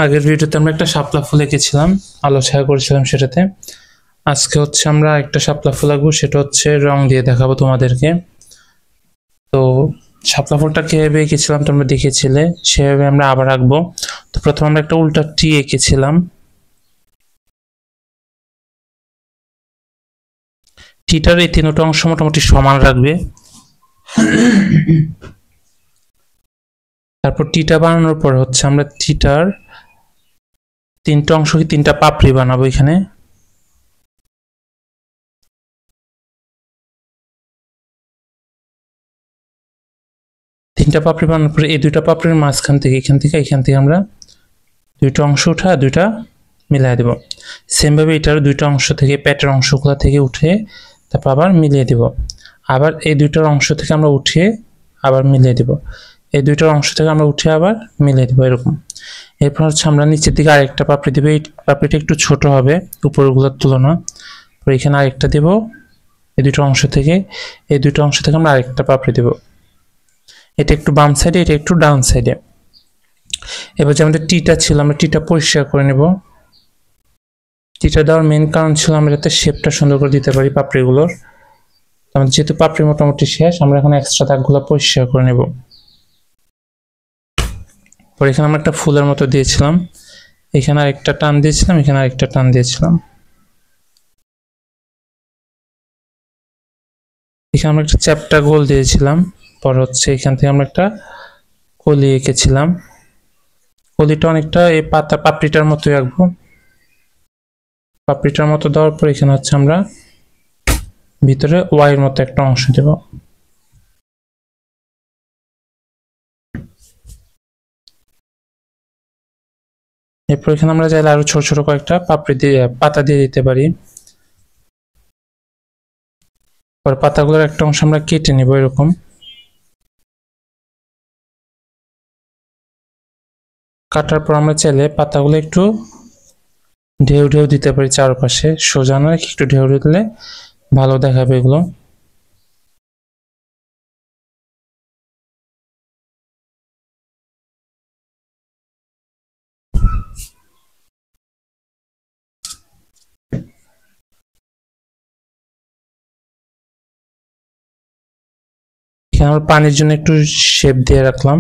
আগের ভিডিওতে আমরা একটা শাপলা ফুল এঁকেছিলাম, আলোচনা করেছিলাম সেটাতে। আজকে হচ্ছে আমরা একটা শাপলা ফুল আঁকবো, সেটা হচ্ছে রং দিয়ে দেখাবো তোমাদেরকে। তো শাপলা ফুলটা কীভাবে এঁকেছিলাম তোমরা দেখেছিলে, সেভাবে আমরা আবার আঁকবো। তো প্রথমে আমরা একটা উল্টা টি এঁকেছিলাম। টিটার এই তিনটা অংশ মোটামুটি সমান রাখবে। তারপর টিটা বানানোর পর হচ্ছে আমরা টিটার তিনটা অংশকে তিনটা পাপড়ি বানাবো এখানে। তিনটা পাপড়ি বানানোর পরে এই দুইটা পাপড়ির মাঝখান থেকে এখান থেকে আমরা দুইটা অংশ উঠা দুইটা মিলাই দেব। সেমভাবে এটার দুইটা অংশ থেকে পেটের অংশগুলো থেকে উঠে তারপর আবার মিলিয়ে দেব। আবার এই দুইটার অংশ থেকে আমরা উঠিয়ে আবার মিলিয়ে দেব। এই দুইটার অংশ থেকে আমরা উঠে আবার মিলিয়ে দেব, এরকম। এরপর হচ্ছে আমরা নিচের দিকে আরেকটা পাপড়ি দেবো। এই পাপড়িটা একটু ছোট হবে উপরগুলোর তুলনা। এখানে আরেকটা দেব। এই দুটো অংশ থেকে আমরা আরেকটা পাপড়ি দেব। এটা একটু বাম সাইডে, এটা একটু ডান সাইডে। এবার যে আমাদের টিটা ছিল, আমরা টিটা পরিষ্কার করে নেব। টিটা দেওয়ার মেন কারণ ছিল আমরা যাতে শেপটা সুন্দর করে দিতে পারি পাপড়িগুলোর। আমাদের যেহেতু পাপড়ি মোটামুটি শেষ, আমরা এখন এক্সট্রা দাগগুলো পরিষ্কার করে নেব। পরে এখানে আমরা একটা ফুলের মতো দিয়েছিলাম, এখানে আরেকটা টান দিয়েছিলাম, এখানে আরেকটা টান দিয়েছিলাম। এখানে আমরা একটা চ্যাপ্টা গোল দিয়েছিলাম। পর হচ্ছে এখান থেকে আমরা একটা কলি এঁকেছিলাম। কলিটা অনেকটা এই পাপড়িটার মতোই আঁকবো। পাপড়িটার মতো দেওয়ার পর এখানে হচ্ছে আমরা ভিতরে ওয়াইয়ের মতো একটা অংশ দেব। এরপর এখানে আমরা চাইলে আরো ছোট ছোট কয়েকটা পাপড়ি দিয়ে পাতা দিয়ে দিতে পারি। পরে পাতাগুলোর একটা অংশ আমরা কেটে নেব এরকম। কাটার পর আমরা চাইলে পাতাগুলো একটু ঢেউ ঢেউ দিতে পারি চারপাশে, সোজা নয়, একটু ঢেউ ঢেউ দিলে ভালো দেখাবে এগুলো। এখানে আমরা পানির জন্য একটু শেপ দিয়ে রাখলাম।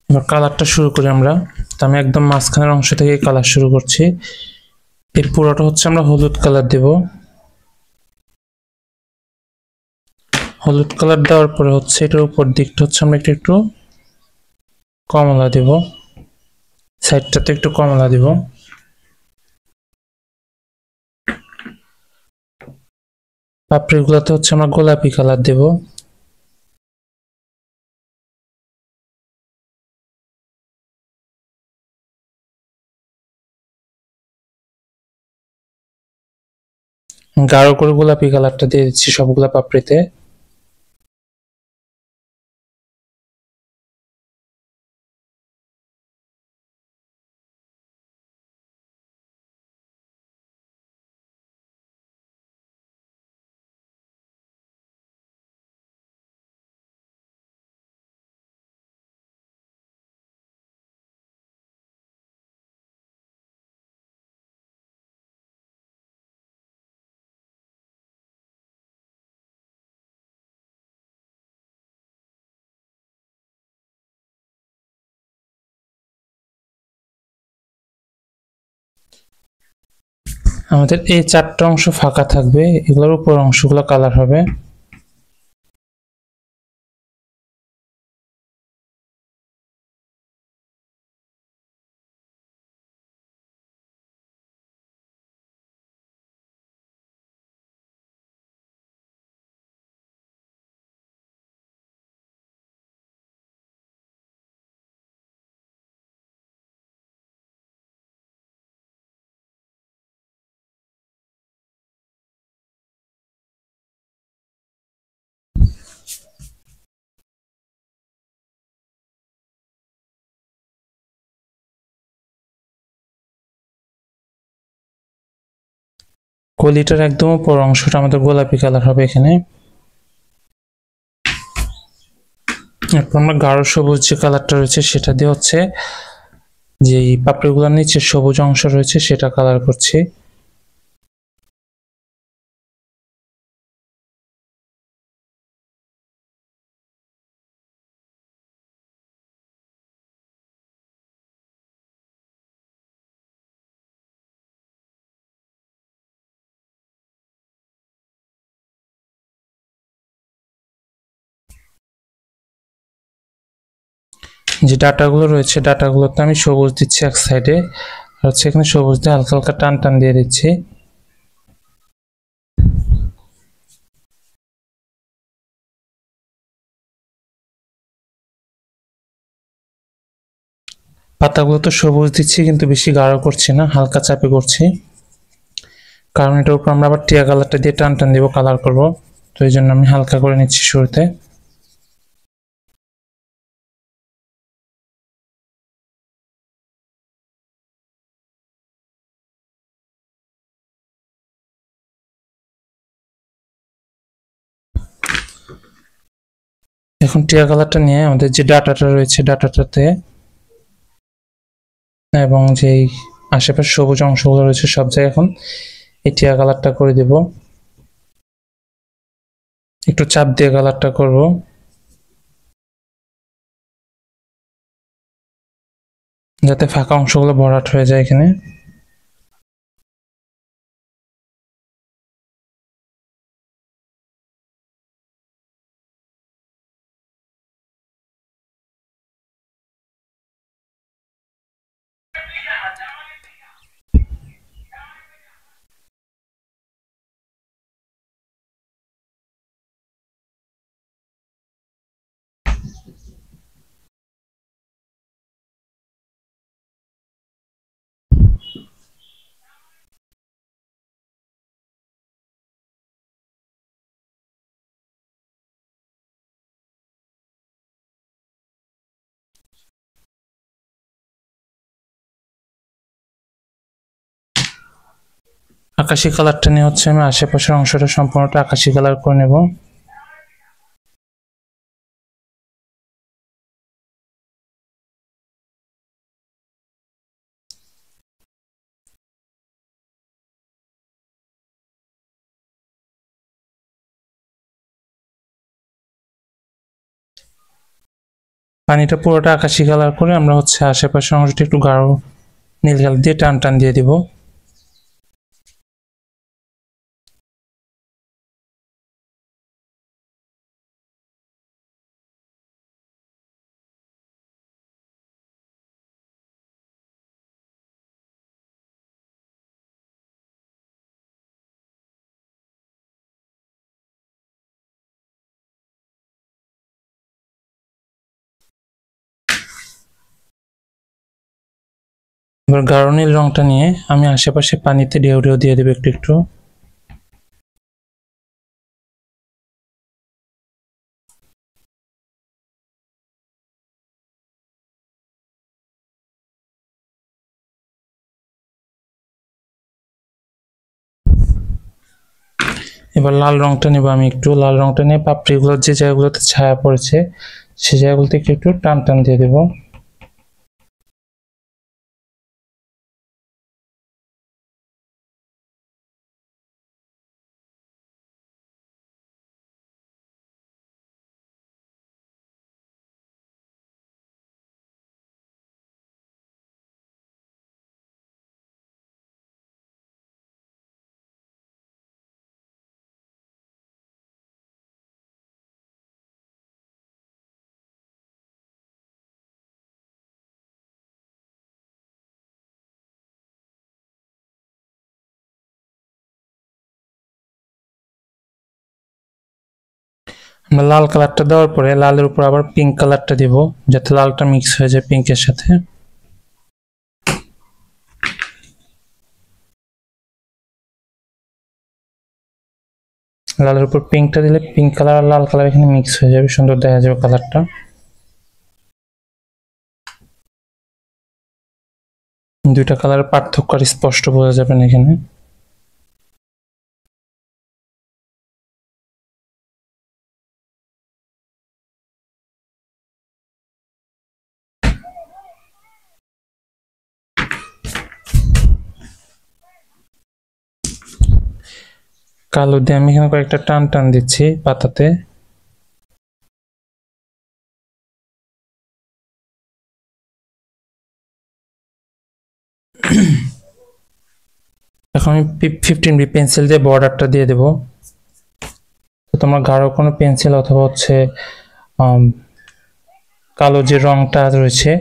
এবার কালারটা শুরু করি আমরা। তো আমি একদম মাঝখানের অংশ থেকে কালার শুরু করছি। এর পুরোটা হচ্ছে আমরা হলুদ কালার দেব। হলুদ কালার দেওয়ার পরে হচ্ছে এটার উপর দিকটা হচ্ছে আমরা একটু কমলা দেব, সাইডটাতে একটু কমলা দেব। পাপড়িগুলোতে হচ্ছে আমরা গোলাপি কালার দেব। গাঢ় করে গোলাপি কালারটা দিয়ে দিচ্ছি সবগুলা পাপড়িতে। আমাদের এই চারটা অংশ ফাঁকা থাকবে, এগুলোর উপর অংশগুলো কালার হবে। কলিটার একদম উপর অংশটা আমাদের গোলাপি কালার হবে এখানে। এরপর আমরা গাঢ় সবুজ যে কালারটা রয়েছে সেটা দিয়ে হচ্ছে যে পাপড়িগুলোর নিচে সবুজ অংশ রয়েছে সেটা কালার করছি। যে ডাটাগুলো রয়েছে ডাটাগুলোতে আমি সবুজ দিচ্ছি এক সাইডে, আর হচ্ছে এখানে সবুজ দিয়ে হালকা হালকা টান টান দিয়ে দিচ্ছি। পাতাগুলো তো সবুজ দিচ্ছি কিন্তু বেশি গাঢ় করছি না, হালকা চাপে করছি, কারণ এটার উপর আমরা আবার টিয়া কালারটা দিয়ে টান টান দিব, কালার করব। তো এই জন্য আমি হালকা করে নিচ্ছি শুরুতে। এখন টিয়া কালারটা নিয়ে আমাদের যে ডাটাটা রয়েছে ডাটাটাতে এবং যেই আশেপাশে সবুজ অংশগুলো রয়েছে সব জায়গায় এখন এই টিয়া কালারটা করে দেব। একটু চাপ দিয়ে কালারটা করব। যাতে ফাঁকা অংশগুলো ভরাট হয়ে যায় এখানে। আকাশি কালারটা নিয়ে হচ্ছে আমি আশেপাশের অংশটা সম্পূর্ণটা আকাশি কালার করে নেব। পানিটা পুরোটা আকাশি কালার করে আমরা হচ্ছে আশেপাশের অংশটা একটু গাঢ় নীল কালার দিয়ে টান টান দিয়ে দিব। এবার গাঢ় নীল রংটা নিয়ে আমি আশেপাশে পানিতে ঢেউ ঢেউ দিয়ে দেবো একটু একটু। এবার লাল রংটা নেব আমি একটু, লাল রংটা নিয়ে পাপড়িগুলোর যে জায়গাগুলোতে ছায়া পড়েছে সেই জায়গাগুলোতে একটু একটু টান টান দিয়ে দেবো। আমরা লাল কালারটা দেওয়ার পরে লালের উপর আবার পিঙ্ক কালারটা দিব যাতে লালটা মিক্স হয়ে যায় পিঙ্কের সাথে। লালের উপর পিঙ্কটা দিলে পিঙ্ক কালার আর লাল কালার এখানে মিক্স হয়ে যাবে, সুন্দর দেখা যাবে কালারটা। দুইটা কালারের পার্থক্য আর স্পষ্ট বোঝা যাবে না এখানে। কালো দিয়ে আমি এখানে কয়েকটা টান টান দিচ্ছি পাতাতে। এখন আমি 15B পেন্সিল দিয়ে বর্ডারটা দিয়ে দেবো। তো তোমার গাঢ় কোনো পেন্সিল অথবা হচ্ছে কালো যে রংটা রয়েছে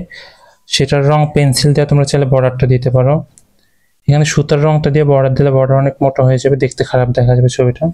সেটার রং পেন্সিল দিয়ে তোমরা চাইলে বর্ডারটা দিতে পারো। এখানে সুতার রংটা দিয়ে বর্ডার দিলে বর্ডার অনেক মোটা হয়ে যাবে, দেখতে খারাপ দেখা যাবে ছবিটা।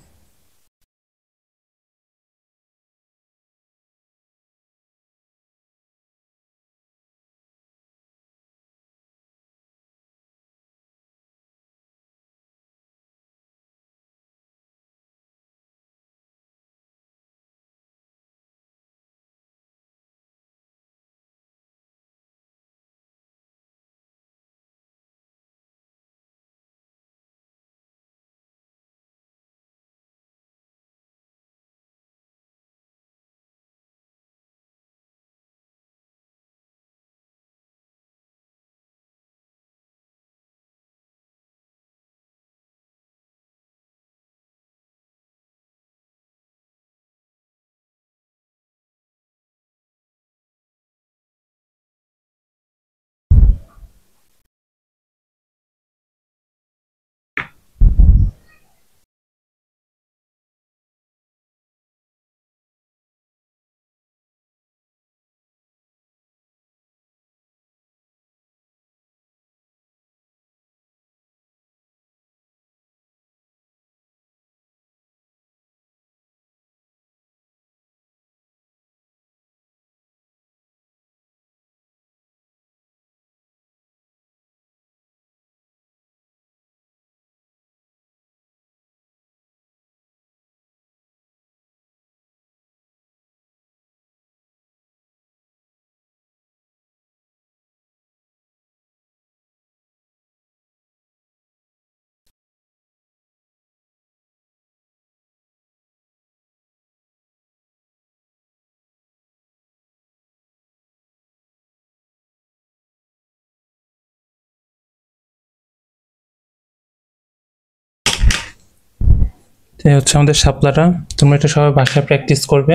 এই হচ্ছে আমাদের শাপলাটা। তোমরা এটা সবাই বাসায় প্র্যাকটিস করবে,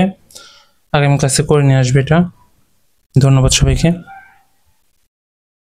আগামী ক্লাসে করে নিয়ে আসবে এটা। ধন্যবাদ সবাইকে।